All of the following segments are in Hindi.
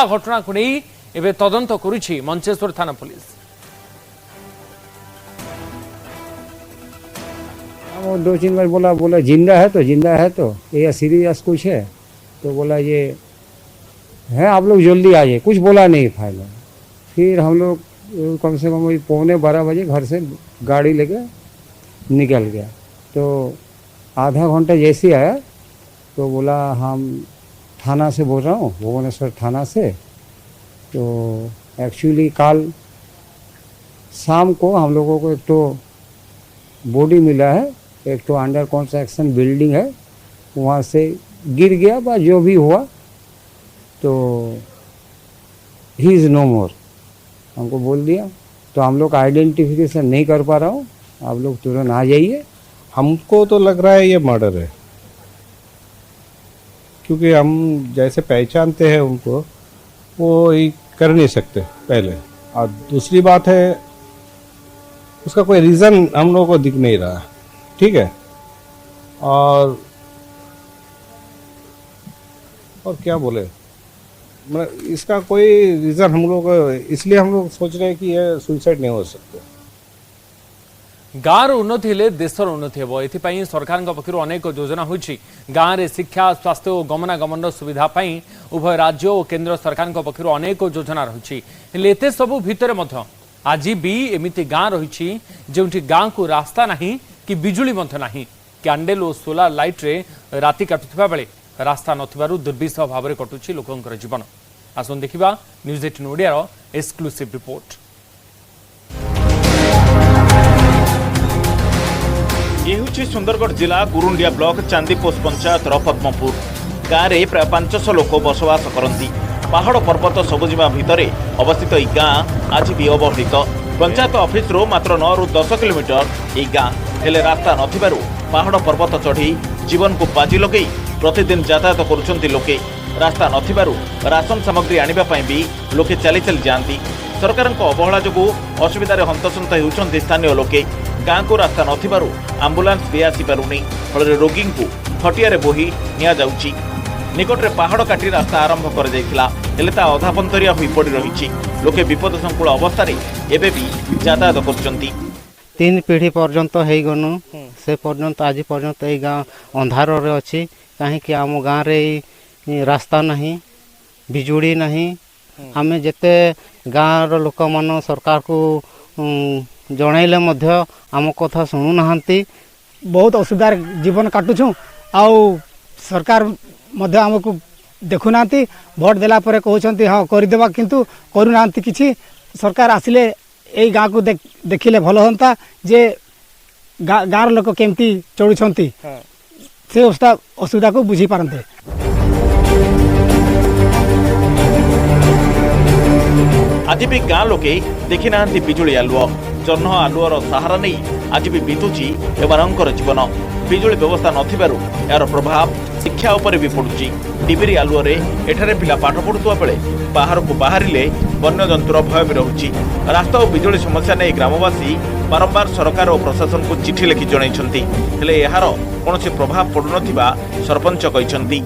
घटना को नहीं एवं तदंत करुछि मंचेश्वर थाना पुलिस। वो 2-3 बार बोला जिंदा है तो ये सीरियस कुछ है तो बोला ये है आप लोग जल्दी आइए, कुछ बोला नहीं फाइनल। फिर हम लोग कम से कम 11:45 बजे घर से गाड़ी लेके निकल गया तो आधा घंटा जैसे आया तो बोला हम थाना से बोल रहा हूँ, भुवनेश्वर थाना से। तो एक्चुअली कल शाम को हम लोगों को एक तो बॉडी मिला है, एक तो अंडर कंस्ट्रक्शन बिल्डिंग है, वहाँ से गिर गया बा जो भी हुआ तो ही इज़ नो मोर हमको बोल दिया। तो हम लोग आइडेंटिफिकेशन नहीं कर पा रहा हूँ, आप लोग तुरंत आ जाइए। हमको तो लग रहा है ये मर्डर है, क्योंकि हम जैसे पहचानते हैं उनको वो ही कर नहीं सकते पहले। और दूसरी बात है उसका कोई रीज़न हम लोगों को दिख नहीं रहा, ठीक है। और क्या बोले, मतलब इसका कोई रीज़न हम लोग, इसलिए हम लोग सोच रहे हैं कि ये सुसाइड नहीं हो सकते। गाँव उन्नति हेले देशर उन्नति हेबो, एथिपाई सरकार पक्षर अनेक योजना होछि। गाँव रे शिक्षा, स्वास्थ्य और गमनागमन सुविधा पाई उभय राज्य और केंद्र सरकार पक्षर अनेक योजना रही। हेले एते सबु भितर मध्य आज भी एमिति गाँ रही जोंठी गाँ को रास्ता नहीं कि बिजुली मध्य नहीं, कैंडल और सोलार लाइट रे राति काटुथिबा बेले रास्ता नथिबारु दुर्विसह भाव में कटुछि लोकंकर जीवन। आसन देखिबा न्यूज 18 ओडिया रो एक्सक्लूसिव रिपोर्ट। ये सुंदरगढ़ जिला कुरुंडिया ब्लॉक चांदीपोष पंचायत पद्मपुर गाँव में प्राय 500 लोक बसवास करती। पहाड़ पर्वत सबुजिमा भितर अवस्थित यह गाँ आज भी अवहेलित। पंचायत ऑफिस रो मात्र 9 ରୁ 10 किलोमीटर यह गाँ हेले रास्ता नथिबारु पहाड़ पर्वत चढ़ी जीवन को बाजी लगे प्रतिदिन यातायात करुछंती लोके। रास्ता नथिबारु राशन सामग्री आनिबा पई भी लोके चली चली जाती। सरकारक अवहेला जोगु असुविधारे हंतसंत हेउछंती स्थानीय लोके। गाँ को रास्ता नथिबारु आंबुलांस भी आसी पारुनी, फल रोगी को खटिया रे बोही निया जाउची। निकटरे पहाड़ काटी रास्ता आरंभ कर जाइथिला, हेले ता अधापंतरिया होई पड़ी रहिछि। लोके विपद संकुल अवस्था रे एबे भी यातायात करछंती। 3 पीढ़ी पर्यंत है गनु से पर्यंत आज पर्यंत ये गाँ अंधार रे अच्छी कहीं आम गाँव रे रास्ता नहीं, बिजुड़ी नहीं। आम जिते गाँव लोक मन सरकार को जनइले मध्य आम कथा शुणु नहांती। बहुत असुविधा जीवन काटुछु आउ सरकार मध्य आमको देखुना। भोट देला परे कहते हाँ करदेवा किंतु करूना किछि। सरकार आसिले यही गाँ को देखिले भल होता जे गाँव लोक केमती चलुछंती से असुविधा को बुझी पारते। आज भी गाँ लोके देखी ना बिजुली आलुओ। जह्न आलुओर सहारा नहीं आज भी बीतुची एमानंकर जीवन। बिजुली व्यवस्था नथिबारु यार प्रभाव शिक्षा उपरे भी पड़ुची। डिबिरी आलुओरे एठारे पिला पाठ पढ़ुवा बेले बाहर को बाहरिले वन्यजंतुर भय भी रहुची। रास्ता और बिजुली समस्या नहीं ग्रामवासी बारंबार सरकार और प्रशासन को चिठी लिखि जणाइछंती, हेले यार कोनोसी प्रभाव पडुनथिबा सरपंच कहिसंती।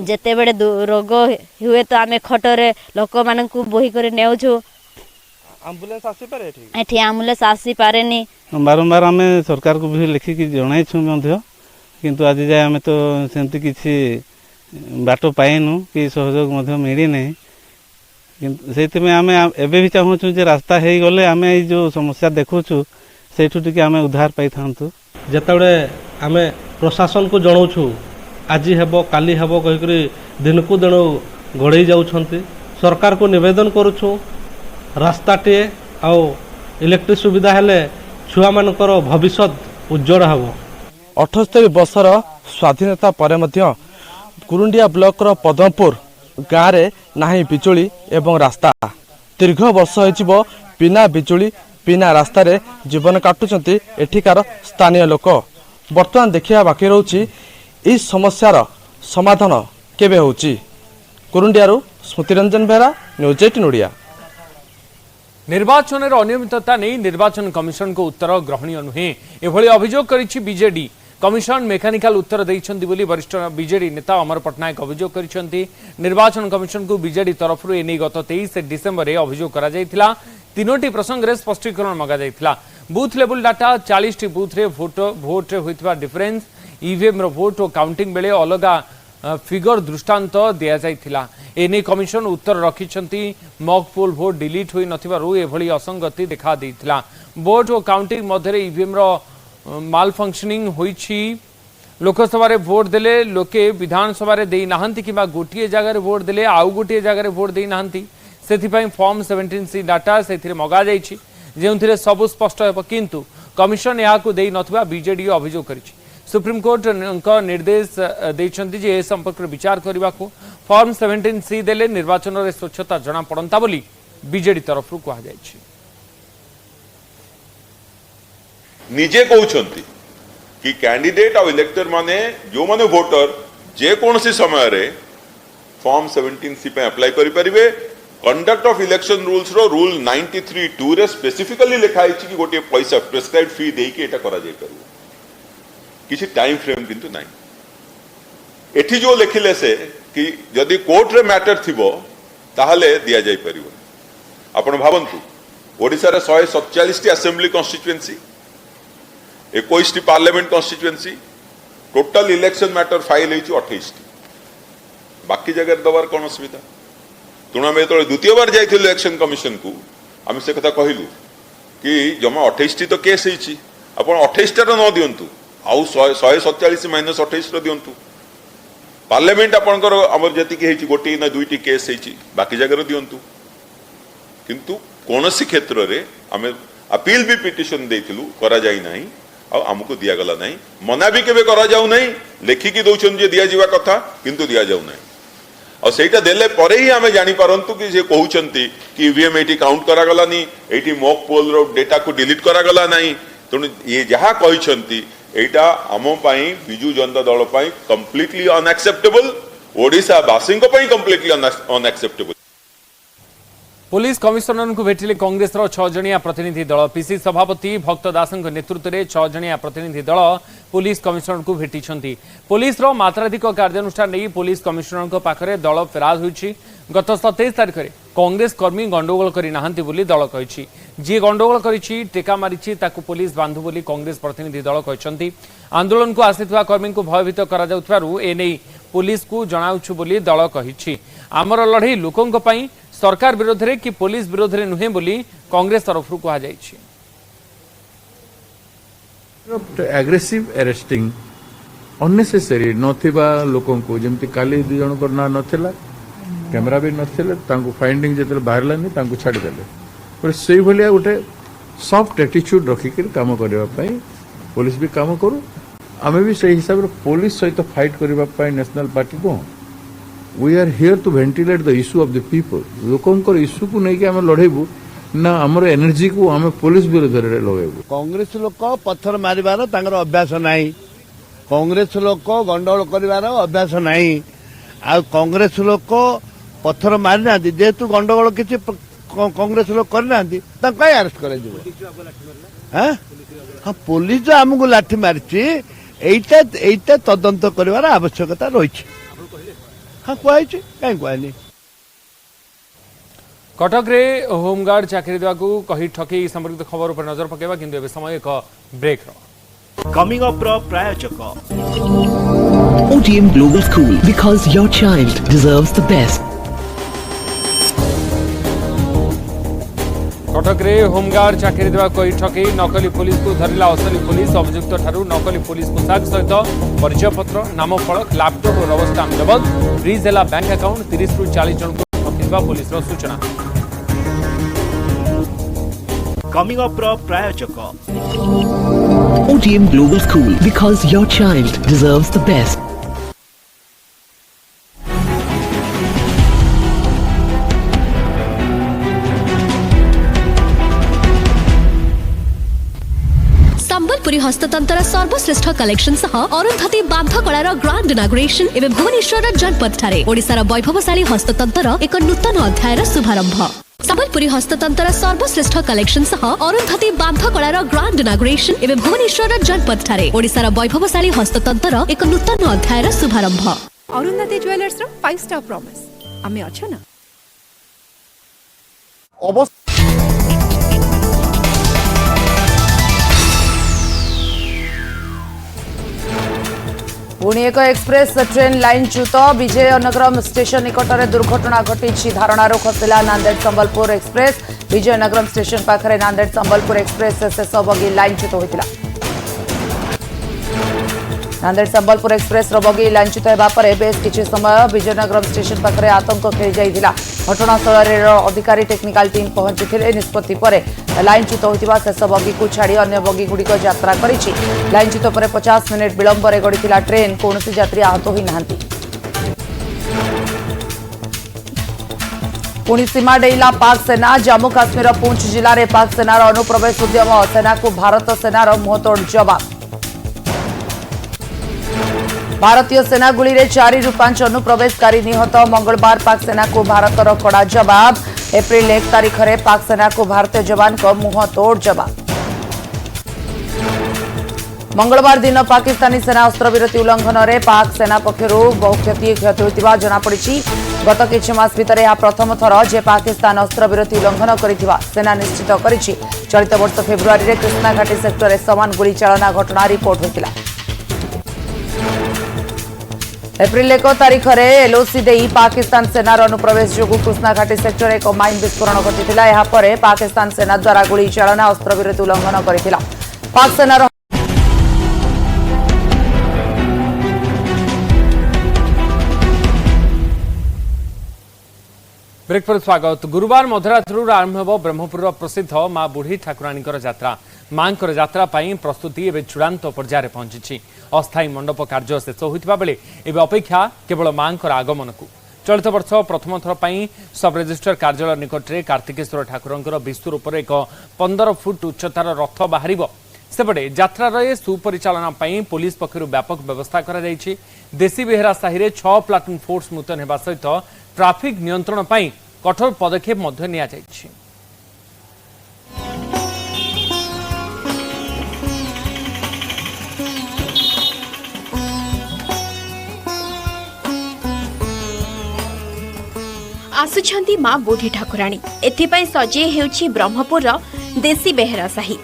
जेते बेले रोग हुए तो आमे खटरे लोक मानकु बोही करे नेउछु। एम्बुलेंस आसी पारे एठी एम्बुलेंस आसी पारेनी। बारंबार आम सरकार को भी लिखिकी जणाइछु मध्य, किंतु आज जाए आम तो सेमती किछि बाट पाइनु कि सहयोग मध्य मिली नहीं। किंतु सेतिमे आमे एबे भी चाहूछु जे रास्ता हे गले आमे जो समस्या देखुछु सेठु टिके आमे उद्धार पाई थांतु। जेतबे आमे प्रशासन को जणाउछु आज हेबो काली हेबो कहि करी दिन को दिन गड़े जाउछंती। सरकार को निवेदन करूछु रास्ताटे आ इलेक्ट्रिक सुविधा हेले छुआ मानकर भविष्य उज्जवल हेबो। 78 वर्षर स्वाधीनता पर मध्य कुरुंडिया ब्लॉक रो पद्मपुर गाँव में नाही बिजुली एवं रास्ता। दीर्घ वर्ष हो बिना बिजुली बिना रास्ता रे जीवन काटुचंती एठिकार स्थानीय लोक। वर्तमान देखिया बाकी रहुची ई समस्यार समाधान केबे होची। कुरुंडियारू स्मृतिरंजन बेहरा, न्यूज 18 ओडिया। निर्वाचन अनियमितता नहीं निर्वाचन कमिशन को उत्तर ग्रहणीय नुहे एभली अभियोग करिछि बीजेडी। कमिशन मेकानिकल उत्तर देइछन्ति बोली वरिष्ठ बीजेडी नेता अमर पटनायक अभियोग करिसन्ति। निर्वाचन कमिशन को बीजेडी तरफ एने गत 23 डिसेम्बर में अभियोग करा जायतिला। तीनोटी प्रसंग में स्पष्टीकरण मगा जायतिला। बूथ लेवल डाटा 40 बूथ रे भोट होइतबा डिफरेंस, ईवीएम रो भोट और काउंटिंग बेले अलगा फिगर दृष्टांत दिया जायतिला। एने कमिशन उत्तर रखिसन्ति। मॉक पोल भोट डिलीट होई नथिबारु एभली असंगति देखा देइतिला। भोट और काउंटिंग मध्य ईवीएम रो माल फंक्शनिंग होइछि। लोकसभा रे भोट देले लोके विधानसभा रे देई नाहंती किबा गोटिए जगह रे भोट देले आउ गोटिए जगह रे भोट देई नाहंती। सेथिपई फॉर्म 17C डाटा सेथिरे मगा जाइछि जेउथिरे सब स्पष्ट हेब, किंतु कमिशन याकु देई नथबा बीजेडी अभियोग करिछि। सुप्रीम कोर्ट निर्देश देइछन्ति जे ए संपर्क विचार करबाकू फॉर्म 17C देले निर्वाचन रे स्वच्छता जणा पड़ंता बोली बीजेडी तरफ कहा जाइछि। निजे कहउछन्ति कि कैंडिडेट और इलेक्टर माने जो माने वोटर जे कोनसी समय रे फॉर्म 17C पे अप्लाई करि परिबे। कंडक्ट ऑफ इलेक्शन रूल्स रो रूल 93(2) रे स्पेसिफिकली लिखाई कि गोटे पैसा प्रेस्क्राइब फी देई के एटा करा जाय परिबो। किसी टाइम फ्रेम किंतु नाही। एठी जो लिखिले से कि यदि कोर्ट रे मैटर थिबो ताहले दिया जाय परिबो। आपण भाबंतु ओडिसा रे 147 T assembly constituency, 21 T parliament constituency, total election matter file है 28 टी। बाकी जगह दबार कौन असुविधा? तेणु आम जो द्वितीय बार जाइलु इलेक्शन कमिशन को आम से कथा कहलु कि जमा 28 टी तो केस होती, आप 28 टार न दिंतु आउ 147 - 28 दिंतु। पार्लियामेंट आपंकर आमर जी गोटे ना 2टी केस होती बाकी जगह दिंतु। किंतु कौन क्षेत्र में आम अपील भी पिटिशन देइथिलु करा जाई नाही आ हमको दिया गला नहीं। मना भी केबे करा जाऊ नहीं, लेखिकी दउछन जे दिया जीवा कथा किंतु दिया जाऊ नहीं। और सेटा देले परे ही आमे जानि परंतु कि जे कहउचंती कि ईवीएम एटी काउंट करा गला नी, एटी मॉक पोल रो डेटा को डिलीट करा गला नहीं। तेणु ये जहाँ कहउचंती एटा आम पई बिजू जनता दल पई कंप्लीटली अनएक्सेप्टेबल, ओडिसा वासी को पई कंप्लीटली अनएक्सेप्टेबल। पुलिस कमिशनर को भेटिले कांग्रेस 6 जणिया प्रतिनिधि दल। पीसी सभापति भक्त दास नेतृत्व में 6 जणिया प्रतिनिधि दल पुलिस कमिशनर को भेटिछंती। पुलिस रो मात्राधिक कार्यानुष्ठान नहीं पुलिस कमिशनर पाखरे दल फेराद होइछि। गत 27 तारिख में कांग्रेस कर्मी गंडगोल करि नाहंती बोली दल कहिछि। जी गंडगोल करिछि टेका मारिछि ताकू पुलिस बांधु बोली कांग्रेस प्रतिनिधि दल कहिसंती। आंदोलन को आसिथवा कर्मी को भयभीत करा जाउथवारु एनै पुलिस को जणाउछु बोली दल कहिछि। आमर लड़ाई लोकंक पई सरकार विरोध रे कि पुलिस विरोध रे नुहे बोली कांग्रेस तरफ कहा जाइछि। एग्रेसिव अरेस्टिंग अननेसेसरी नथिबा लोकन को जेमति काली दु जण करना नथिला, कैमरा भी नथिले, तांको फाइंडिंग जेते बाहरलानी तांको छाडी देले। पर सेही भलिया गोटे सॉफ्ट एटीट्यूड रखी के काम करबा पई पुलिस भी काम करू। आमे भी सही हिसाब रे पुलिस सहित फाइट करबा पई नेशनल पार्टी को we are here to ventilate the issue of the people। लोकंकर इश्यू को नहीं कि आम लड़ेबू ना आमर एनर्जी को आम पुलिस विरोध में लगेबू। कांग्रेस लोक पत्थर मारिबार तांकर अभ्यास नहीं, कांग्रेस लोक गंडगोल करिबार अभ्यास नहीं। आ कांग्रेस लोक पत्थर मारि ना जेहेतु गंडगोल किसी कांग्रेस लोक करना कहीं अरेस्ट कर पुलिस जो आमको लाठी मारी एटा तदंत कर आवश्यकता रही। हाँ कहीं कहनी कटक रे होमगार्ड चाकरी देवाकू कही ठके संपर्कित खबर पर नजर पकेबा किंतु एबे समय एक ब्रेक रो। कमिंग अप रो प्रायोजक OTM Global School, because your child deserves the best। Cuttack रे होमगार्ड चाकरी देवा कही ठके नकली पुलिस को धरिला असली पुलिस। अभियुक्त ठारू नकली पुलिस पोशाक सहित परिचय पत्र, नामफलक, लैपटॉप और रबर स्टाम्प जबत। फ्रीज है बैंक अकाउंट। 30 ରୁ 40 जन को ठकिबा पुलिस रो सूचना। कमिंग अप रो प्रायोजक OTM Global School, because your child deserves the best। Sambalpuri हस्ततंत्र सर्वश्रेष्ठ कलेक्शन सह अरुंधति बांधकलार ग्रांड इनागुरेशन एवं भुवनेश्वर जनपद ठारे ओडिशार वैभवशाली हस्ततंत्र एक नूतन अध्यायर शुभारंभ। संबलपुरी हस्ततंतर सर्वश्रेष्ठ कलेक्शन सह अरुंधति बांधकलार ग्रांड इनागुरेशन एवं भुवनेश्वर जनपद ठारे ओडिशार वैभवशाली हस्ततंतर एक नूतन अध्यायर शुभारंभ। अरुंधति ज्वेलर्स 5 स्टार प्रॉमिस आमे अच्छा ना पुणी एक एक्सप्रेस ट्रेन लाइन च्युत विजयनगरम स्टेशन निकट में दुर्घटना घटी धारणार खसला नांदेड़ संबलपुर एक्सप्रेस विजयनगरम स्टेशन पाखरे नांदेड़ संबलपुर एक्सप्रेस शेष बगी लाइन च्युत होता नांदेड़ संबलपुर एक्सप्रेस बगी लाइनच्युत होगा बेस किसी समय विजयनगरम स्टेशन पाखे आतंक खेली जाता घटनास्थल अधिकारी टेक्निकाल टीम पहुंची निष्पत्ति पर लाइनच्युत होता शेष बगी को छाड़ी अन्य बगी गुड़िक यात्रा कर लाइनच्युत पर 50 मिनिट विलंब गड़ी ट्रेन कौन यात्री आहत होई नाहंती। पुणी सीमा डेला पाक सेना जम्मू काश्मीर पुंछ जिले में पाक सेनार अनुप्रवेश उद्यम सेना को भारत सेनार मुंहतोड़ जवाब भारतीय सेना गुली रे 4 ରୁ 5 अनुप्रवेशकारी निहत मंगलवार पाक सेना को भारतर कड़ा जवाब एप्रिल 1 तारीख में पाक सेना को भारतीय जवान को मुंह तोड़ जवाब मंगलवार दिन पाकिस्तानी सेना अस्त्रविरति उल्लंघन में पाक सेना पक्षर बहु क्षति होता जनापड़ी गत किछि मास भितर यह प्रथम थर जे पाकिस्तान अस्त्रविरति उल्लंघन करिथिबा सेना निश्चित करिछि। चलित वर्ष फेब्रुआरी में कृष्णाघाटी सेक्टर में समान गुली चालना घटना रिपोर्ट होता एप्रिल 1 तारीख में एलओसी दे पाकिस्तान सेनार अनुप्रवेश जो कृष्णाघाटी सेक्टर एक माइन विस्फोरण घटी यापर पाकिस्तान सेना द्वारा गुली चालना अस्त्रविरति उल्लंघन करथिला पाक सेनार ब्रेक पर स्वागत। गुरुवार मध्यरात्रि आरंभ हो ब्रह्मपुर प्रसिद्ध मां बुढ़ी ठाकुराणी यात्रा मां यात्रा प्रस्तुति एवं चूड़ांत पर्यायर पहुंची अस्थायी मंडप कार्य शेष होता बेले एवं अपेक्षा केवल मां आगमन को चलित वर्ष प्रथम थर सब रेजिस्ट्रार कार्यालय निकट में कार्तिकेश्वर ठाकुर विश्वरूप एक 15 फुट उच्चतार रथ बाहर सेपटे यात्रार सुपरिचालना पुलिस पक्षर व्यापक व्यवस्था कर देसी बेहरा साहि में 6 प्लाटून फोर्स मुतयन होगा सहित ट्राफिक नियंत्रण कठोर पदक्षेप निया जायछि। आसुछंती मां बुढ़ी ठाकुराणी एथिपाई सजे हेउछि ब्रह्मपुर देसी बेहरा साही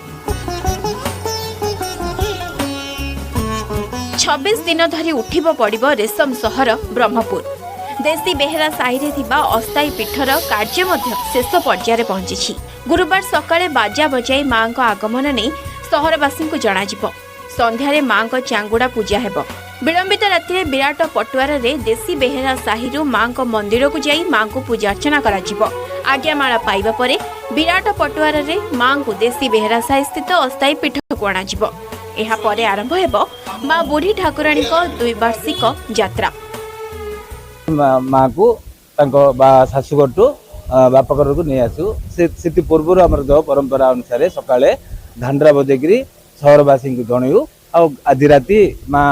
26 दिन धरी उठिब पड़िब रेशम सहर ब्रह्मपुर देसी बेहरा साहि रे थिबा अस्थायी पीठर कार्य मध्य शेष पर्यायर पहुंची गुरुवार सकाळे बाजा बजाई मां को आगमन नहीं सहरवासी को जणाजिब संध्यारे मां को चांगुड़ा पूजा हेब विलंबित राति विराट पटुआर रे देसी बेहरा साहि मां को मंदिर को जाई मां को पूजा अर्चना कराजिब आज्ञामाला पाइबा परे विराट पटुआर रे मां को देसी बेहरा साहि स्थित अस्थायी पीठ को अणाजिब एहा परे आरंभ हेब मां बुढ़ी ठाकुराणी को 2 वार्षिक यात्रा माँ को शाशुघर टू बापघर को नहीं आसू से पूर्व आम जो परंपरा अनुसार सकाळे धांडरा बजेकरी सहरवासी को जनइबू आदि राति माँ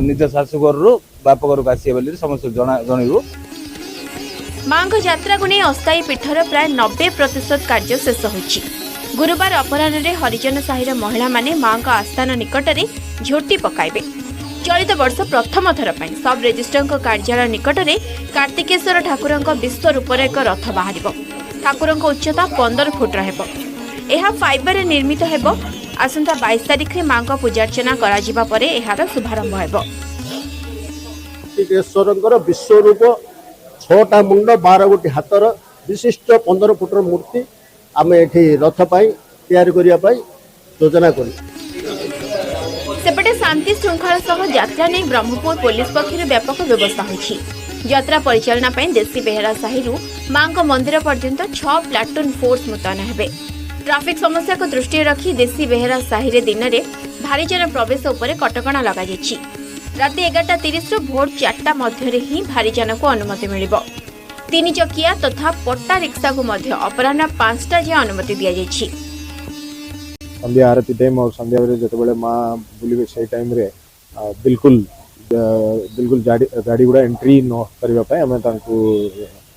निज शाशुघर रु बापघर को आसे बोली समस्त जनइबू मां यात्रा को नहीं अस्थायी पीठर प्राय 90% कार्य शेष होछि। गुरुवार अपराह्न हरिजन साहिर महिला माने मां आस्थान निकट में झोटी पकाइबे चलित वर्ष प्रथम थर सब रेजिस्ट्रार कार्यालय निकट में कार्तिकेश्वर ठाकुर विश्वरूप एक रथ बाहर ठाकुर उच्चता 15 फुट रहा फाइबर निर्मित हेब आसंता 22 तारीख में मां पूजार्चना कर शुभारंभ हेब कार्तिकेश्वर विश्वरूप 6टा मुंड 12 गोटी हाथर विशिष्ट 15 फुटर मूर्ति आम ये रथ तैयारी करने योजना कर सेपटे शांति श्रृंखला सह यात्रा नहीं ब्रह्मपुर पुलिस पक्षर व्यापक व्यवस्था होछि। यात्रा परिचालना देसी बेहरा साहि मां मंदिर पर्यंत 6 प्लाटून फोर्स मुतयन हेबे ट्राफिक समस्या को दृष्टि रखी देसी बेहरा साहि दिन में भारी जन प्रवेश उपर कटकणा लगा जायछि। राति 11:30 रु भोर 4टा मध्य ही भारी जन को अनुमति मिलिबो 3 चकिया तथा पट्टा रिक्शा को मध्य अपराह्न 5टा जे अनुमति दिया जायछि। संध्या आरती टाइम और संध्या जो माँ बुले से टाइम रे बिल्कुल गाड़ी गुड़ा एंट्री न करने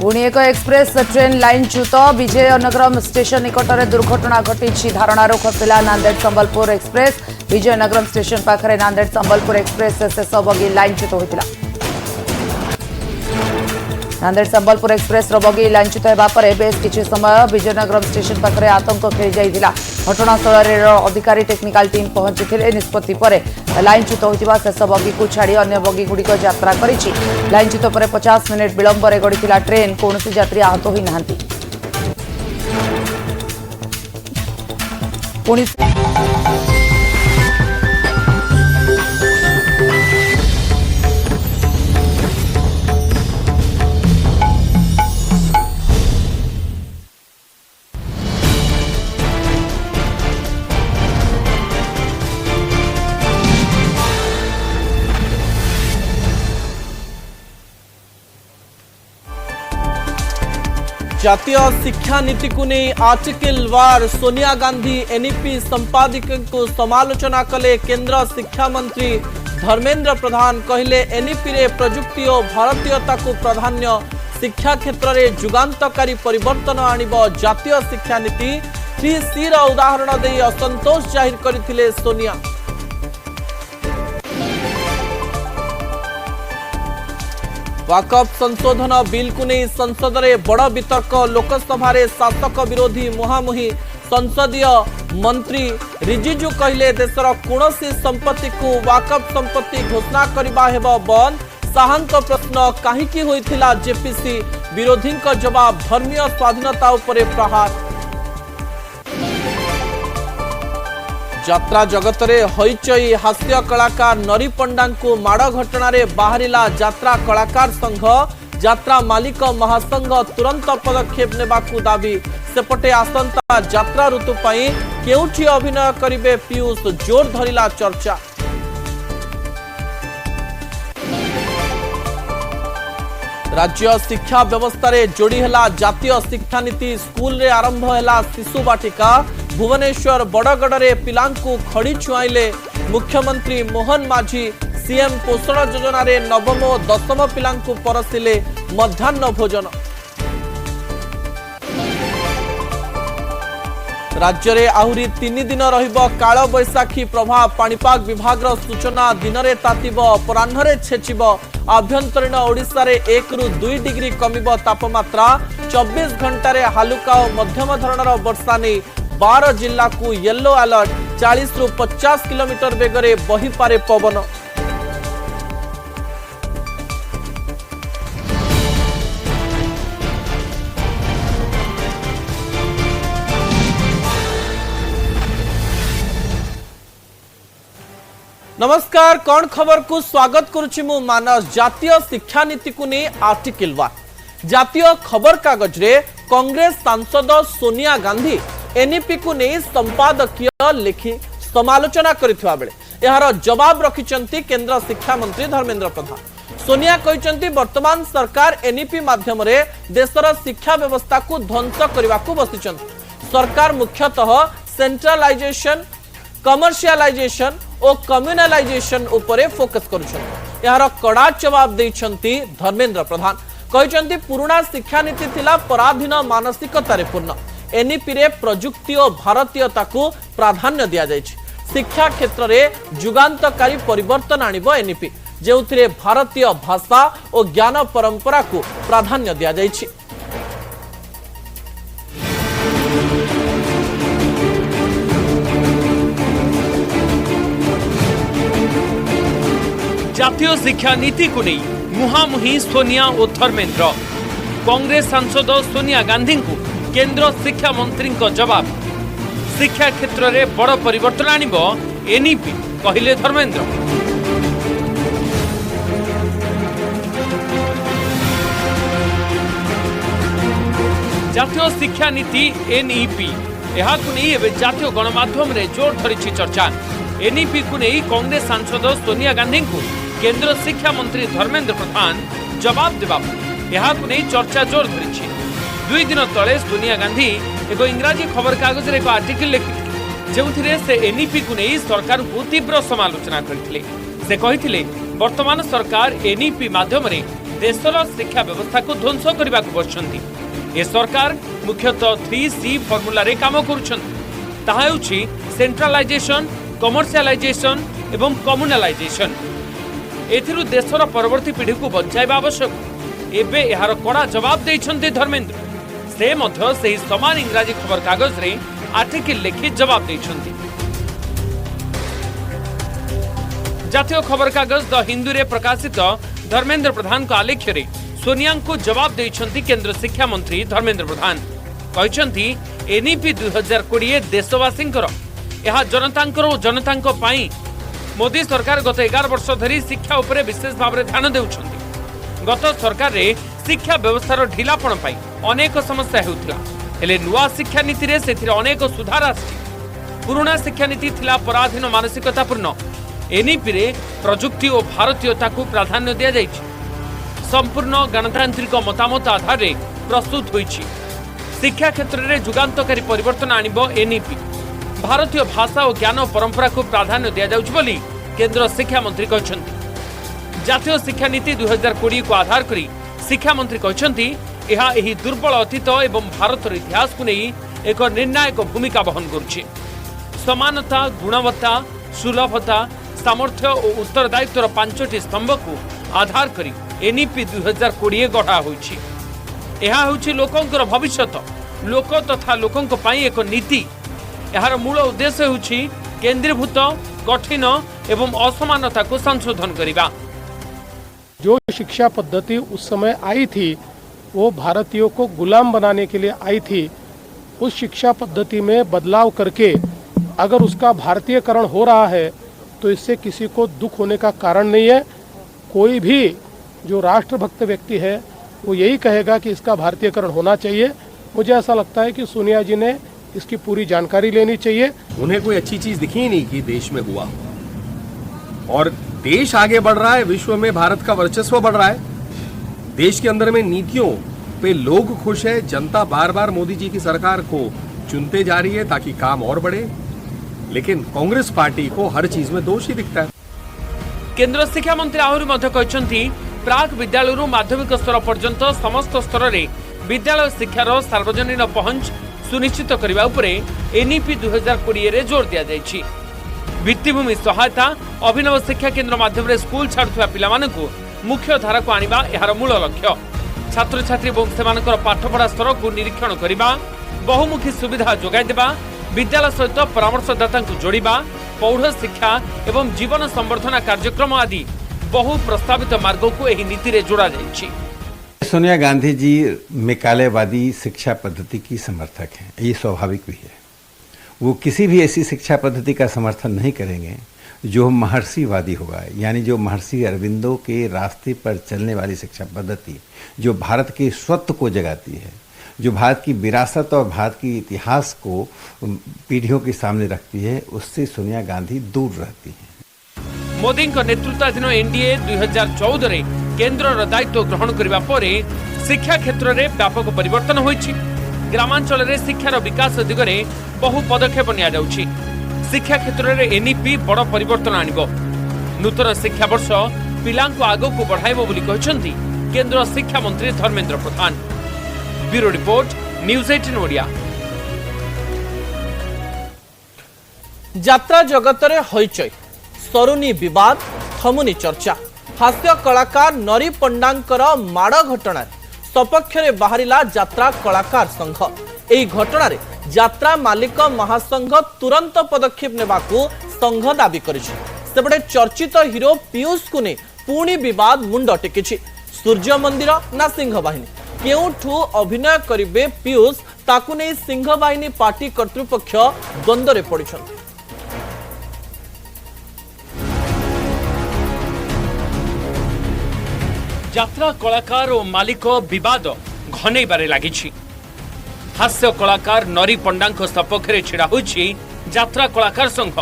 पुणी एक एक्सप्रेस ट्रेन लाइनच्युत विजयनगरम स्टेशन निकट में दुर्घटना घटी धारणार खसिला नांदेड़ संबलपुर एक्सप्रेस विजयनगरम स्टेशन पाखरे नांदेड़ संबलपुर एक्सप्रेस शेष बगी लाइनच्युत होता नांदेड़ संबलपुर एक्सप्रेस बगी लाइनच्युत होगा पर बेस किछि समय विजयनगरम स्टेशन पाखरे आतंक खेली जाइथिला घटनास्थल अधिकारी टेक्निकल टीम पहुंची निष्पत्ति पर लाइनच्युत होता शेष बगी को छाड़ी अन्य बगी गुड़िक यात्रा करिछि लाइनच्युत पर 50 मिनिट विलंब गड़ीथिला ट्रेन कौनसी यात्री आहत होई नाहांती पुणी जातीय शिक्षा नीति को नहीं आर्टिकल वार सोनिया गांधी एनईपी संपादक को समालोचना कले केंद्र शिक्षा मंत्री धर्मेंद्र प्रधान कहले एनईपी रे प्रजुक्ति और भारतीयता को प्राधान्य शिक्षा क्षेत्र में जुगांतकारी परिवर्तन आनिब जातीय शिक्षा नीति 3C रा उदाहरण दे असंतोष जाहिर करथिले सोनिया। वाकफ संशोधन बिल को नहीं संसद में बड़ वितर्क लोकसभा शासक विरोधी मुहांमुही संसदीय मंत्री रिजिजू कहले देशर कौनसी संपत्ति को वाकफ संपत्ति घोषणा करबा हेबो बंद साहंक प्रश्न काहीकि होइथिला जेपीसी विरोधी जवाब धर्मीय स्वाधीनता उपरे प्रहार। यात्रा जगत रे हईचई हास्य कलाकार नरी पंडा को माड़ घटना रे बाहरिला यात्रा कलाकार संघ यात्रा मालिक महासंघ तुरंत पदक्षेप नेबाकू दाबी सेपटे आसंता यात्रा ऋतु पई केउठी अभिनय करिवे पीयूष जोर धरिला चर्चा। राज्य शिक्षा व्यवस्था रे जोड़ी हला जातीय शिक्षा नीति स्कूल रे आरंभ हला शिशु बाटिका भुवनेश्वर बड़गड़ रे पिलांकु खड़ी छुआइले मुख्यमंत्री मोहन माझी सीएम पोषण योजना रे नवम और दशम पिलांकु परसिले मध्याह्न भोजन। राज्य रे आहुरी 3 दिन रहिबो काल बैसाखी प्रभाव पाणीपाग विभाग सूचना दिन में तातिब अपराह्न छेचिब आभ्यंतरीण ओडिशा रे 1 ରୁ 2 डिग्री कमिब तापमात्रा 24 घंटे हालुका और मध्यम धरणर वर्षा नहीं 12 जिला को येलो अलर्ट 40 ରୁ 50 किलोमीटर बेगरे बही पारे पवन। नमस्कार कौन खबर को स्वागत करुछि मु मानस। जातीय शिक्षा नीति को नहीं आर्टिकल वार जातीय खबर कागज रे कांग्रेस सांसद सोनिया गांधी एनईपी को नहीं संपादकीय लिखि समालोचना करिथवा बेले यार जवाब रखिचंती केंद्र शिक्षा मंत्री धर्मेंद्र प्रधान। सोनिया कहचंती वर्तमान सरकार एनईपी माध्यम रे देशर शिक्षा व्यवस्था को ध्वंस करने को बसिचंती। सरकार मुख्यतः सेंट्रलाइजेशन कमर्शियलाइजेशन और कम्युनलाइजेशन उपरे फोकस करुछंती। यार कड़ा जवाब देइछंती धर्मेंद्र प्रधान कहचंती पुराना शिक्षा नीति थिला पराधीन मानसिकता रे पूर्ण एनईपी रे प्रजुक्ति और भारतीयता को प्राधान्य दिया जायछि। शिक्षा क्षेत्र में जुगांतकारी परिवर्तन आनिब एनईपी जेउथिरे भारतीय भाषा और ज्ञान परंपरा को प्राधान्य दिया जायछि। जातीय शिक्षा नीति को नहीं मुहांमुही सोनिया और धर्मेंद्र। कांग्रेस सांसद सोनिया गांधी को केंद्र शिक्षा मंत्री जवाब शिक्षा क्षेत्र में बड़ परिवर्तन आनिब एनईपी कहले धर्मेंद्र। जातीय शिक्षा नीति एनईपी यह जातीय गणमाध्यम रे जोर धरी चर्चा। एनईपी को नहीं कांग्रेस सांसद सोनिया गांधी को केंद्र शिक्षा मंत्री धर्मेंद्र प्रधान जवाब देवा यह नहीं चर्चा जोर धरी। 2 दिन तले सोनिया गांधी एक इंग्राजी खबर कागज रे एक आर्टिकल लिखि जो से एनईपी को नहीं सरकार को तीव्र समालोचना करथिले। से कहिथिले वर्तमान सरकार एनईपी माध्यम रे देशर शिक्षा व्यवस्था को ध्वंस करने को बसुंट। ए सरकार मुख्यतः 3C फर्मुला रे काम करुछन। सेंट्रलाइजेशन, कमर्शियलाइजेशन एवं कम्युनालाइजेशन। एथिरु देशर परवर्ती पीढ़ी को बचाइबा आवश्यक। एबे एहार कड़ा जवाब देइछन्ते धर्मेंद्र। से मध्य सेही समान इंग्राजी खबर कागज रे आर्टिकल लिखि जवाब देइछन्ते। जातीय खबर कागज द हिंदू रे प्रकाशित धर्मेंद्र प्रधान को आलेख्य रे सोनिया को जवाब देइछन्ते केंद्र शिक्षा मंत्री धर्मेंद्र प्रधान। कहछन्ती एनईपी 2020 देशवासींकर यह जनतांको पाई मोदी सरकार गत 11 वर्ष धरी शिक्षा उपरे विशेष भाव में ध्यान देउछन्ती। गत सरकार रे शिक्षा व्यवस्थार ढिलापण पाई अनेक समस्या हेउथिला। हेले नुआ शिक्षा नीति रे सेथिरे अनेक सुधार आछि। पुराना शिक्षा नीति थिला पराधीन मानसिकतापूर्ण। एनईपी रे प्रजुक्ति और भारतीयता को प्राधान्य दिया जाइछि। संपूर्ण गणतांत्रिक मतामत आधार रे प्रस्तुत होइछि। शिक्षा क्षेत्र में जुगान्तकारी परिवर्तन आनिबो एनईपी। भारतीय भाषा और ज्ञान और परंपरा को प्राधान्य दिया जाउछि बोली केंद्र शिक्षा मंत्री कहछन्ती। जातीय शिक्षा नीति 2020 को आधार करी शिक्षा मंत्री कहछन्ती एहा एही दुर्बल अतीत एवं भारतर इतिहास को नहीं एक निर्णायक भूमिका वहन करुछि। समानता, गुणवत्ता, सुलभता, सामर्थ्य और उत्तरदायित्वर 5टी स्तंभ को आधार करी एनईपी 2020 गढ़ा होइछि। एहा होछि लोकंकर भविष्यत। लोक तथा लोकंक पई एक नीति। यार मूल उद्देश्य होछि केंद्रीभूत, कठिन एवं असमानता को संशोधन करिबा। जो शिक्षा पद्धति उस समय आई थी वो भारतीयों को गुलाम बनाने के लिए आई थी। उस शिक्षा पद्धति में बदलाव करके अगर उसका भारतीयकरण हो रहा है तो इससे किसी को दुख होने का कारण नहीं है। कोई भी जो राष्ट्रभक्त व्यक्ति है वो यही कहेगा कि इसका भारतीयकरण होना चाहिए। मुझे ऐसा लगता है कि सोनिया जी ने इसकी पूरी जानकारी लेनी चाहिए। उन्हें कोई अच्छी चीज दिखी ही नहीं कि देश में हुआ और देश आगे बढ़ रहा है, विश्व में भारत का वर्चस्व बढ़ रहा है। देश के अंदर में नीतियों पे लोग खुश है। जनता बार बार मोदी जी की सरकार को चुनते जा रही है ताकि काम और बढ़े, लेकिन कांग्रेस पार्टी को हर चीज में दोष ही दिखता है। केंद्र शिक्षा मंत्री आहरी मध्य कहछन्ती प्राक विद्यालय माध्यमिक स्तर पर्यंत समस्त स्तर रे विद्यालय शिक्षार सार्वजनिक पहुंच सुनिश्चित करने उपरे एनईपी 2020 रे जोर दिया जायछि। भित्तिभूमि सहायता, अभिनव शिक्षा केंद्र माध्यम रे स्कूल छाड़ुवा पिलामानकु मुख्य धारा को आनिबा एहार मूल लक्ष्य। छात्र छात्री और सेमानकर पाठपढ़ा स्तर को निरीक्षण करबा, बहुमुखी सुविधा जोगाई देबा, विद्यालय सहित परामर्शदाता को जोड़िबा, पौढ़ शिक्षा एवं जीवन संवर्धना कार्यक्रम आदि बहु प्रस्तावित मार्गों को एही नीति रे जोड़ा जायछि। सोनिया गांधी जी मैकालेवादी शिक्षा पद्धति की समर्थक हैं, ये स्वाभाविक भी है। वो किसी भी ऐसी शिक्षा पद्धति का समर्थन नहीं करेंगे जो महर्षिवादी होगा, यानी जो महर्षि अरविंदो के रास्ते पर चलने वाली शिक्षा पद्धति जो भारत के स्वत्व को जगाती है, जो भारत की विरासत और भारत की इतिहास को पीढ़ियों के सामने रखती है, उससे सोनिया गांधी दूर रहती हैं। मोदी नेतृत्वाधीन एनडीए 2014 रे केंद्र दायित्व ग्रहण करबा परे शिक्षा क्षेत्र में व्यापक परिवर्तन होइछि। ग्रामांचल रे शिक्षार विकास दिगरे बहु पदक्षेप निया जाउछि। शिक्षा क्षेत्र में एनईपी बड़ परिवर्तन आनिबो। नूतन शिक्षा वर्ष पिलांको आगो को बढ़ाइबो बोली कहछन्ती केंद्र शिक्षा मंत्री Dharmendra Pradhan. Bureau report, news 18 Odia. यात्रा जगत रे हईचई सरुनी विवाद, थमुनी चर्चा। हास्य कलाकार नरी पंडांकर माड़ घटना सपक्ष रे बाहरिला यात्रा कलाकार संघ। एही घटना रे यात्रा मालिक महासंघ तुरंत पदक्षेप नेबाकू संघ दाबी करिछि। सेबडे चर्चित हीरो पीयूष को ने पुणी विवाद मुंड टेकिछि। सूर्य मंदिर ना सिंह बाहिनी, केउठू अभिनय करिवे पीयूष, ताकू नै सिंह बाहिनी पार्टी कर्तृपक्ष द्वंद्व रे पड़िछन। यात्रा कलाकार और मालिक विवाद घनैबारे लागिछि। हास्य कलाकार नरी पंडांक सपक्ष रे छिड़ा होइछि यात्रा कलाकार संघ।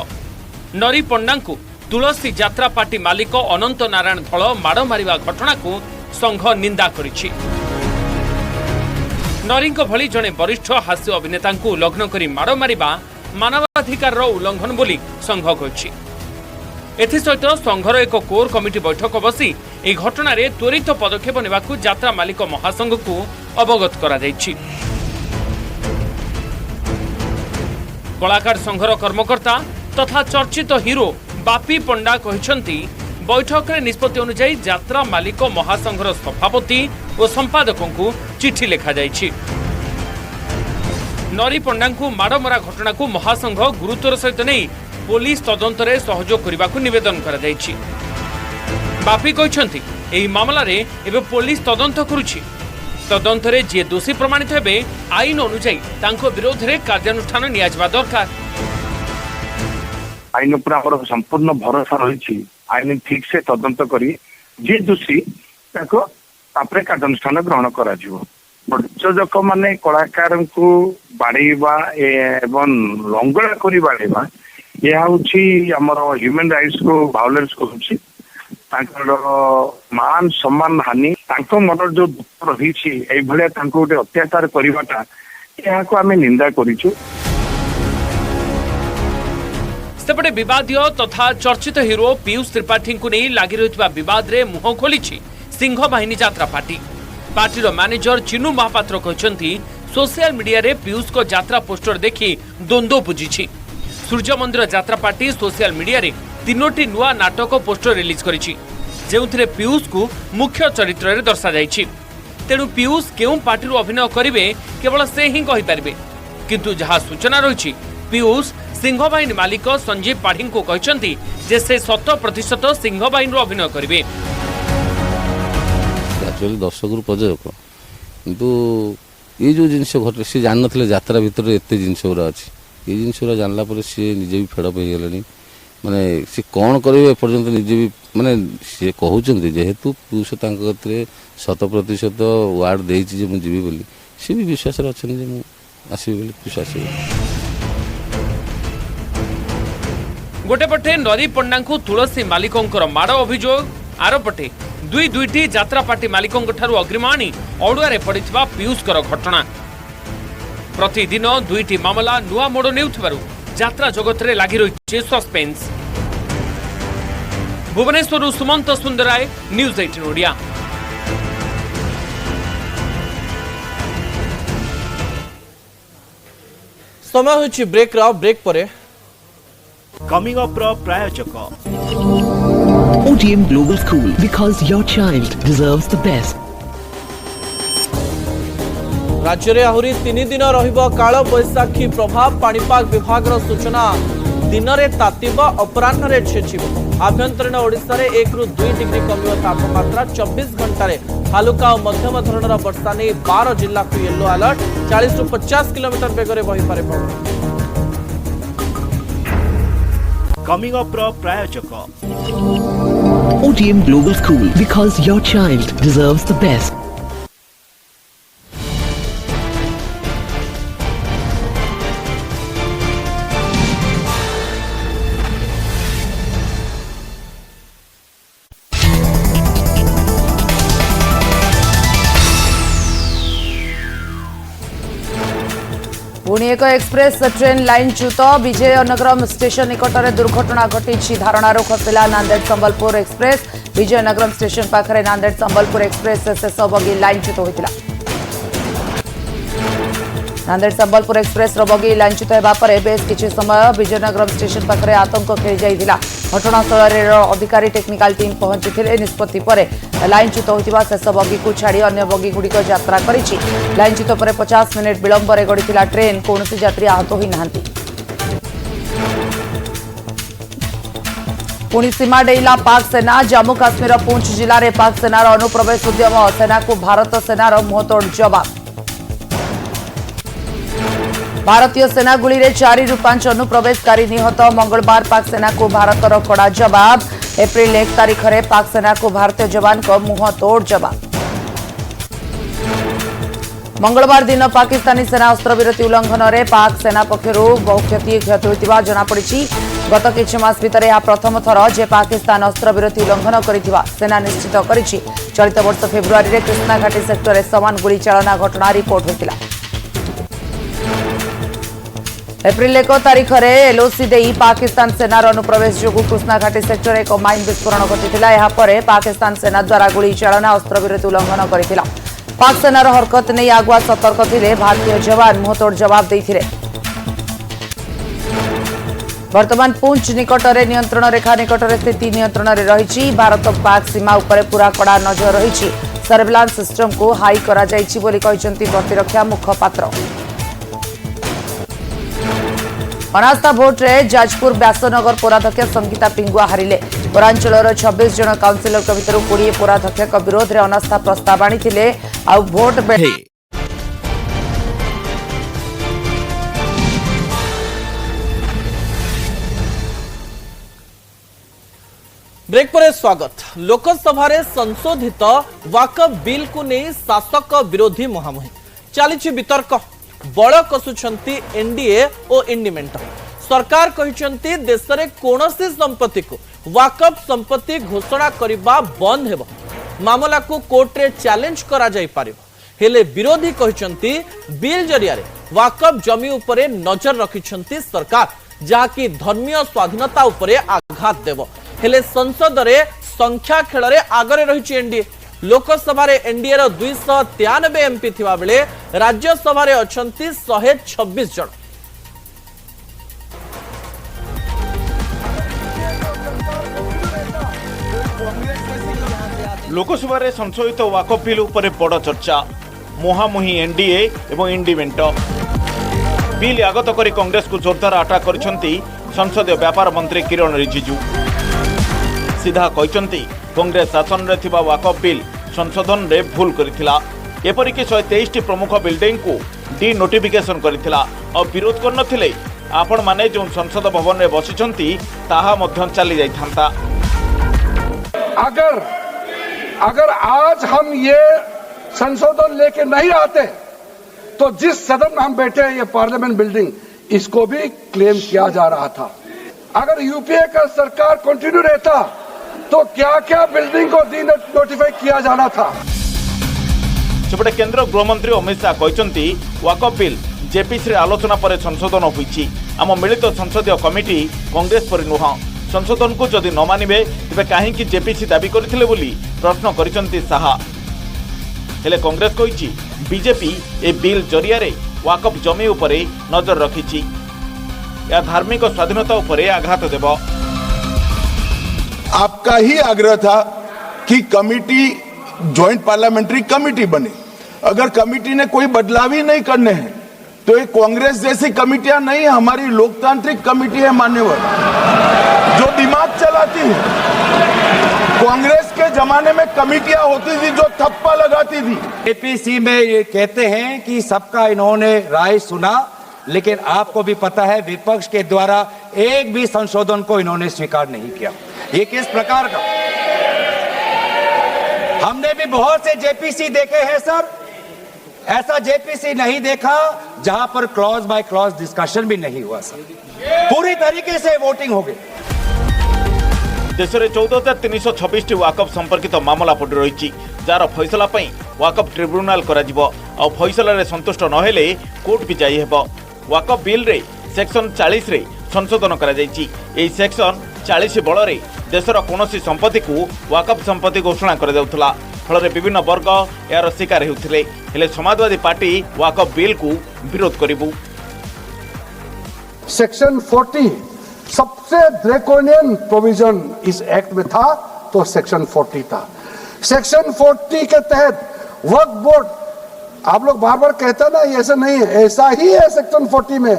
नरी पंडांकु तुलसी यात्रा पार्टी मालिक अनंत नारायण धळ माड़ मारिबा घटना को संघ निंदा करिछि। नरींक भली जणे वरिष्ठ हास्य अभिनेता को उल्लंघन करी माड़ मारिबा मानवाधिकार उल्लंघन बोली संघ कहिछि। एसत संघर एक कोर कमिटी बैठक बसी यह घटना त्वरित पदक्षेप नेबाकू यात्रा मालिक महासंघ को अवगत करा जायछि। कलाकार संघर कर्मकर्ता तथा चर्चित हिरो बापी पंडा कहते बैठक में निष्पत्ति अनुसार यात्रा मालिक महासंघर सभापति और संपादकों को चिठी लिखा जायछि। नरी पंडा को माड़मरा घटना को महासंघ गुरुत्वर सहित नहीं पुलिस तदंतरे सहयोग करने को निवेदन करा जायछि। बापी कहते एही मामला रे एबे पुलिस तदंत करुछि। तदंतरे जे दोषी प्रमाणित हेबे आईन अनुसार तांको विरोध रे कार्यानुष्ठान नियाजबा दरकार। आईन पर हमर संपूर्ण भरोसा रही। आईन ठीक से तदंत करी जे दोषी ताको तापरे कार्यानुष्ठान ग्रहण करा जिवो। प्रयोजक माने कलाकार को बाड़ेबा एवं लंगड़ा करी बाड़ेबा यह हूँ आमर ह्यूमन राइट्स को वायोलेंस करुच्ची। मान सम्मान हानि मन जो दुख रही गोटे अत्याचार करवाटा यह को आम निंदा करूँ। सेपटे विवादीय तथा चर्चित हिरो पीयूष त्रिपाठी को नहीं लगी रही विवाद रे मुह खोली सिंह बाहिनी यात्रा पार्टी। पार्टीर मैनेजर चिन्नू महापात्र कहते सोशल मीडिया रे पीयूष को यात्रा पोस्टर देखि द्वंद्व बुझी। सूर्य मंदिर यात्रा पार्टी सोशल मीडिया रे 3टी नुआ नाटक पोस्टर रिलीज करिछि जेउथिरे पीयूष को मुख्य चरित्र रे दर्शा जाइछि। तेणु पीयूष केउं पार्टी अभिनय करिवे केवल से ही कहि परिबे। किंतु जहा सूचना रहिछि पीयूष सिंह बाहिनी मालिक संजीव पाढ़ी को कहते जे से 100% सिंह बाहिनी अभिनय करिवे। एक्चुअली दर्शक प्रयोजक किंतु ये जो जिनस घटे सी जान नथिले यात्रा भितर एते जिनस गुरा अछि। ये जिनस गुरा जानला पर सी निजे भी फेड पे गेलेनी माने सी कोन करिवे एपर्यंत निजे भी माने सी कहउचंती जेहेतु पुरुष तांक कतरे 100% वार्ड देइछि जे मु जीवी बोली सी भी विश्वास रे अछन जे मु आसी बोली विश्वास रे। गोटे पटे नरी पंडा को तुलसी मालिकों माड़ अभियोग आरपटे दुईटी यात्रा पार्टी मालिकों अग्रिम आनी अड़ुआरे पड़िथिबा पीयूषकर घटना। प्रतिदिन दुईटी मामला नुआ मोड़ नेउथिबारु यात्रा जगत रे लागि रहिछि सस्पेंस। भुवनेश्वर सुमंत सुंदराय न्यूज 18 ओडिया। समय होछि ब्रेक परे कमिंग अप प्रायोजक OTM Global School, because your child deserves the best. राज्य में आहरी 3 दिन रहिबो काल बैशाखी प्रभाव। पाणीपाग विभाग सूचना दिन में तातीब अपराह छेचिब। आभ्यंतरीण ओडिशा रे 1 ରୁ 2 डिग्री कमिबो तापमात्रा। 24 घंटा हालुका और मध्यम धरणर वर्षा नहीं 12 जिला को येलो अलर्ट। 40 ରୁ 50 किलोमीटर बेगर बही पारे पवन। कमिंग अप प्रायोजक OTM Global School, because your child deserves the best. पुणी एक एक्सप्रेस ट्रेन लाइन च्युत। विजयनगरम स्टेशन निकट में दुर्घटना घटी। धारणारू खसला नांदेड़ संबलपुर एक्सप्रेस। विजयनगरम स्टेशन पाखरे नांदेड़ संबलपुर एक्सप्रेस शेष बगी लाइन च्युत होता। Nanded Sambalpur express bogie line च्युत होगा पर बेस किछि समय विजयनगरम स्टेशन पाखरे आतंक खेली जाइथिला। घटनास्थल अधिकारी टेक्निकाल टीम पहुंची निष्पत्ति पर लाइन च्युत होता शेष बगी को छाड़ी अन्य बगी गुड़िक यात्रा करिछि। लाइन च्युत पर 50 मिनिट विलंब गड़ीला ट्रेन। कौन यात्री आहत होई नाहंती। पुणी सीमा डेला पाक सेना। जम्मू काश्मीर पुंछ जिले में पाक सेनार अनुप्रवेश उद्यम। सेना को भारत सेनार मुंहतोड़ जवाब। भारतीय सेना गुली रे 4 ରୁ 5 अनुप्रवेशकारी निहत। मंगलवार पाक सेना को भारतर कड़ा जवाब। एप्रिल 1 तारीख में पाक सेना को भारतीय जवान को मुंहतोड़ जवाब। मंगलवार दिन पाकिस्तानी सेना अस्त्रविरति उल्लंघन में पाक सेना पक्षर बहु क्षति होता जनापड़ी। गत किछि मास भितर यह प्रथम थर जे पाकिस्तान अस्त्रविरति उल्लंघन करिथिबा सेना निश्चित करिछि। चलित वर्ष फेब्रुआरी में कृष्णाघाटी सेक्टर में समान गुली चालना घटना रिपोर्ट होता। एप्रिल 1 तारीख में एलओसी दे पाकिस्तान सेनार अनुप्रवेश जो कृष्णाघाटी सेक्टर एक माइन विस्फोरण घटी पाकिस्तान सेना द्वारा गुली चालना अस्त्रविरति उल्लंघन करथिला। पाक सेनार हरकत नहीं आगुआ सतर्क थे भारतीय जवान मुंहतोड़ जवाब देथिले। वर्तमान पुंछ निकट में नियंत्रण रेखा निकट में स्थिति नियंत्रण में रही भारत पाक सीमा उपर पूरा कड़ा नजर रही सर्वेलांस सिस्टम को हाई करा जाइछि बोली कहिसंती प्रतिरक्षा मुखपात्र। अनास्था भोट रे जाजपुर व्यासनगर पौराध्यक्ष संगीता पिंगुआ हारिले। पौरांचल 26 जन काउंसिलर भितर 20 पौराध्यक्ष विरोध में अनास्था प्रस्ताव आनी भोट ब्रेक पर स्वागत। लोकसभा रे संशोधित वाकफ बिल को नहीं शासक विरोधी मुहांमुही चली वितर्क। बड़ कसुछंती एनडीए और इंडिमेंट। सरकार कहिसंती देश रे कोनोसी संपत्ति को वाकफ संपत्ति घोषणा करिबा बंद हेबो। मामला को कोर्ट रे चैलेंज करा जाई पारिबो। हेले विरोधी कहिसंती बिल जरिया रे वाकफ जमी उपरे नजर रखिसंती सरकार जाकी धर्मीय स्वाधीनता उपरे आघात देबो। हेले संसद रे संख्या खेल रे आगरे रहिछि एनडीए। लोकसभा रे एनडीए रो 293 एमपी थिबा बेले राज्यसभा रे अछंती 126 जन। लोकसभा रे संशोधित वाकफ बिल उपरे बड़ चर्चा। मुहामुही एनडीए एवं इंडिमेंट बिल आगत करी कांग्रेस को जोरदार अटैक करिसंती संसदीय व्यापार मंत्री किरण रिजिजू। सीधा कहते कांग्रेस शासन रे थिबा वाकफ बिल संशोधन रे भूल करिथिला। एपरिक 123 प्रमुख बिल्डिंग को डी नोटिफिकेशन करिथिला और विरोध करनथिले। आपण माने जो संसद भवन रे बसिछंती ताहा मध्य चली जाइथांता। अगर आज हम ये संशोधन लेके नहीं आते तो जिस सदन में हम बैठे हैं ये पार्लियामेंट बिल्डिंग इसको भी क्लेम किया जा रहा था। अगर यूपीए का सरकार कंटिन्यू रहता तो क्या क्या बिल्डिंग को डी नोटिफाई किया जाना था। सेपटे केंद्र गृहमंत्री अमित शाह कहते वाकफ बिल जेपीसी रे आलोचना पर संशोधन होईछि। आम मिलित संसदीय कमिटी कांग्रेस पर नुह संशोधन को जदि न मानिबे तेबे काहेकि जेपीसी दाबी करथिले बोली प्रश्न करिसंती शाह। हेले कांग्रेस कहिछि बीजेपी ए बिल जरिया रे वाकफ जमी उपरे नजर रखिछि। या धार्मिक स्वाधीनता उपरे आघात देबो। आपका ही आग्रह था कि कमिटी ज्वाइंट पार्लियामेंट्री कमिटी बने। अगर कमिटी ने कोई बदलाव ही नहीं करने हैं तो ये कांग्रेस जैसी कमिटियां नहीं, हमारी लोकतांत्रिक कमिटी है मान्यवर, जो दिमाग चलाती है। कांग्रेस के जमाने में कमिटियां होती थी जो थप्पा लगाती थी। एपीसी में ये कहते हैं कि सबका इन्होंने राय सुना, लेकिन आपको भी पता है विपक्ष के द्वारा एक भी संशोधन को इन्होंने स्वीकार नहीं किया। ये किस प्रकार का? हमने भी बहुत से जेपीसी देखे हैं सर, ऐसा जेपीसी नहीं देखा जहां पर क्लॉज बाय क्लॉज डिस्कशन भी नहीं हुआ सर। पूरी तरीके से वोटिंग हो गई। देश में 14,326 वाकफ संपर्कित मामला पड़ रही जार फैसला वाकफ ट्रिब्यूनाल और फैसला रे संतुष्ट नहेले कोर्ट भी जाई हेबो। वाकफ बिल रे सेक्शन 40 रे संशोधन करा जायछि। एही सेक्शन 40 बल रे देशर कोनोसी संपत्ति को वाकफ संपत्ति घोषणा करा जाउथला। फल विभिन्न वर्ग यार शिकार हेउथिले। हेले समाजवादी पार्टी वाकफ बिल को विरोध करिबु। सेक्शन 40 सबसे ड्रैकोनियन प्रोविजन इस एक्ट में था तो सेक्शन 40 था। सेक्शन 40 के तहत वक्फ बोर्ड, आप लोग बार बार कहते ना ये ऐसा नहीं है, ऐसा ही है। सेक्शन 40 में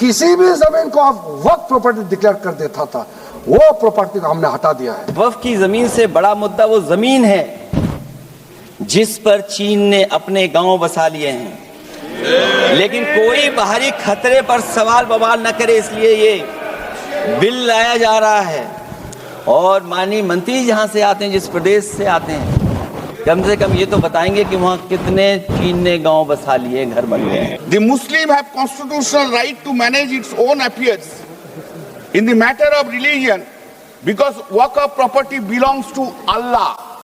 किसी भी जमीन को आप वक्फ प्रॉपर्टी डिक्लेयर कर देता था, वो प्रॉपर्टी को हमने हटा दिया है। वक्फ की जमीन से बड़ा मुद्दा वो जमीन है जिस पर चीन ने अपने गांव बसा लिए हैं, लेकिन कोई बाहरी खतरे पर सवाल बवाल न करे, इसलिए ये बिल लाया जा रहा है। और माननीय मंत्री जहां से आते हैं, जिस प्रदेश से आते हैं, कम से कम ये तो बताएंगे कि वहां कितने चीन ने गांव बसा लिए, घर बन गए हैं। The Muslim have constitutional right to manage its own affairs in the matter of religion because waqf property belongs to Allah.